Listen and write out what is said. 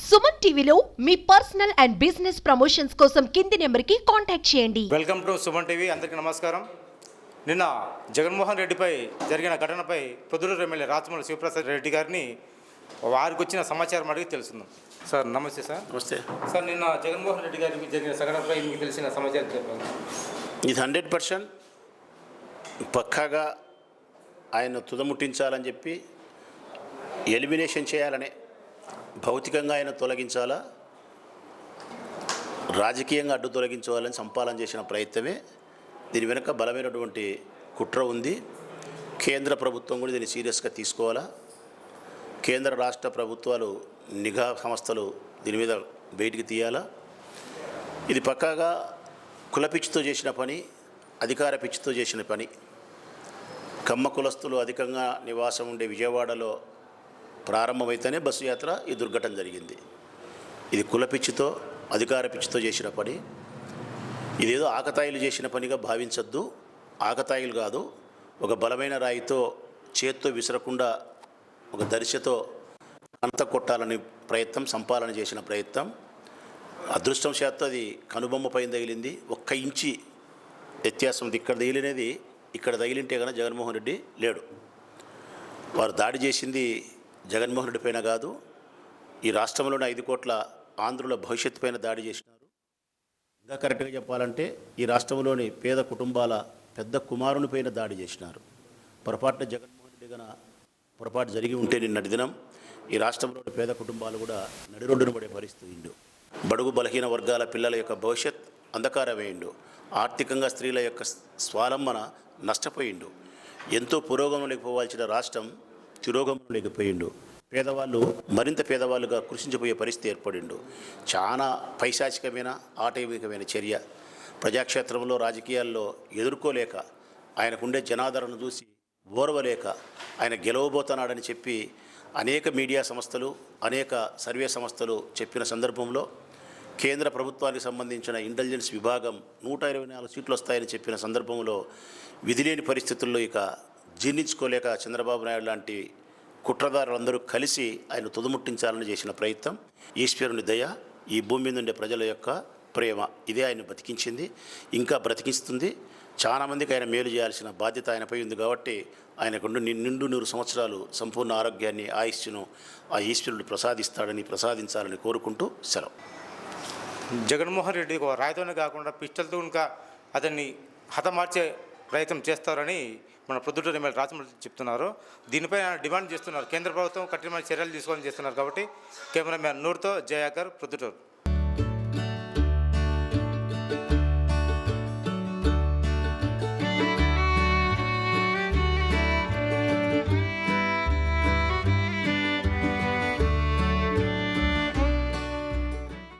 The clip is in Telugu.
సుమన్ టీవీలో మీ పర్సనల్ అండ్ బిజినెస్ ప్రమోషన్స్ కోసం కింది నెంబర్కి కాంటాక్ట్ చేయండి. Welcome to Suman TV. అందరికీ నమస్కారం. నిన్న జగన్మోహన్ రెడ్డిపై జరిగిన ఘటనపై ప్రొద్దుటూరు ఎమ్మెల్యే రాచమల్లి శివప్రసాద్ రెడ్డి గారిని వారికి వచ్చిన సమాచారం అడిగి తెలుసుకుందాం. సార్ నమస్తే. సార్ నమస్తే సార్. నిన్న జగన్మోహన్ రెడ్డి గారికి జరిగిన ఘటనపై మీకు తెలిసిన సమాచారం చెప్పండి. ఇది 100% పక్కాగా ఆయన తుదముట్టించాలని చెప్పి ఎలిమినేషన్ చేయాలనే, భౌతికంగా ఆయన తొలగించాలా, రాజకీయంగా అడ్డు తొలగించాలని సంపాలన చేసిన ప్రయత్నమే. దీని వెనుక బలమైనటువంటి కుట్ర ఉంది. కేంద్ర ప్రభుత్వం కూడా దీన్ని సీరియస్గా తీసుకోవాలా. కేంద్ర రాష్ట్ర ప్రభుత్వాలు, నిఘా సంస్థలు దీని మీద బయటికి తీయాలా. ఇది పక్కాగా కుల పిచ్చితో చేసిన పని, అధికార పిచ్చితో చేసిన పని. కమ్మ కులస్తులు అధికంగా నివాసం ఉండే విజయవాడలో ప్రారంభమైతేనే బస్సు యాత్ర ఈ దుర్ఘటన జరిగింది. ఇది కుల పిచ్చితో, అధికార పిచ్చితో చేసిన పని. ఇదేదో ఆకతాయిలు చేసిన పనిగా భావించద్దు. ఆకతాయిలు కాదు, ఒక బలమైన రాయితో చేత్తో విసరకుండా ఒక దర్శతో అంత కొట్టాలని ప్రయత్నం, సంపాలన చేసిన ప్రయత్నం. అదృష్టం శాతం అది కనుబొమ్మ పైన తగిలింది. 1 ఇంచి వ్యత్యాసం. ఇక్కడ తగిలినది ఇక్కడ తగిలింటే కనుక జగన్మోహన్ రెడ్డి లేడు. వారు దాడి చేసింది జగన్మోహన్ రెడ్డి పైన కాదు, ఈ రాష్ట్రంలోని 5 కోట్ల ఆంధ్రుల భవిష్యత్తు పైన దాడి చేసినారు. ఇంకా కరెక్ట్గా చెప్పాలంటే ఈ రాష్ట్రంలోని పేద కుటుంబాల పెద్ద కుమారుని పైన దాడి చేసినారు. పొరపాటున జగన్మోహన్ రెడ్డి కన్నా పొరపాటు జరిగి ఉంటే నిన్నటి దినం ఈ రాష్ట్రంలోని పేద కుటుంబాలు కూడా నడిరోడ్డున పడే పరిస్థితి ఉండు. బడుగు బలహీన వర్గాల పిల్లల యొక్క భవిష్యత్ అంధకారమైండు. ఆర్థికంగా స్త్రీల యొక్క స్వాలంబన నష్టపోయిండు. ఎంతో పురోగమనంలోకి పోవాల్సిన రాష్ట్రం తిరోగమనంలోకి పోయిండు. పేదవాళ్ళు మరింత పేదవాళ్ళుగా కృషించిపోయే పరిస్థితి ఏర్పడిండు. చాలా పైశాచికమైన, ఆటవికమైన చర్య. ప్రజాక్షేత్రంలో, రాజకీయాల్లో ఎదుర్కోలేక, ఆయనకుండే జనాదరణ చూసి ఓర్వలేక ఆయన గెలవబోతున్నాడని చెప్పి అనేక మీడియా సంస్థలు, అనేక సర్వే సంస్థలు చెప్పిన సందర్భంలో, కేంద్ర ప్రభుత్వానికి సంబంధించిన ఇంటెలిజెన్స్ విభాగం 124 సీట్లు వస్తాయని చెప్పిన సందర్భంలో విధిలేని పరిస్థితుల్లో ఇక జీర్ణించుకోలేక చంద్రబాబు నాయుడు లాంటి కుట్రదారులందరూ కలిసి ఆయన తుదముట్టించాలని చేసిన ప్రయత్నం. ఈశ్వరుని దయ, ఈ భూమి మీద ఉండే ప్రజల యొక్క ప్రేమ, ఇదే ఆయన బతికించింది, ఇంకా బ్రతికిస్తుంది. చాలామందికి ఆయన మేలు చేయాల్సిన బాధ్యత ఆయనపై ఉంది. కాబట్టి ఆయనకు నిండు 100 సంవత్సరాలు సంపూర్ణ ఆరోగ్యాన్ని, ఆయుష్ను ఆ ఈశ్వరుడు ప్రసాదించాలని కోరుకుంటూ సెలవు. జగన్మోహన్ రెడ్డి రాయితోనే కాకుండా పిస్టల్తో ఇంకా అతన్ని హతమార్చే ప్రయత్నం చేస్తారని మన ప్రొద్దుటూరు ఎమ్మెల్యే రాచమల్లి చెప్తున్నారు. దీనిపై ఆయన డిమాండ్ చేస్తున్నారు. కేంద్ర ప్రభుత్వం కఠినమైన చర్యలు తీసుకోవాలని చేస్తున్నారు. కాబట్టి కెమెరామ్యాన్ నూర్తో జయాకర్, ప్రొద్దుటూరు.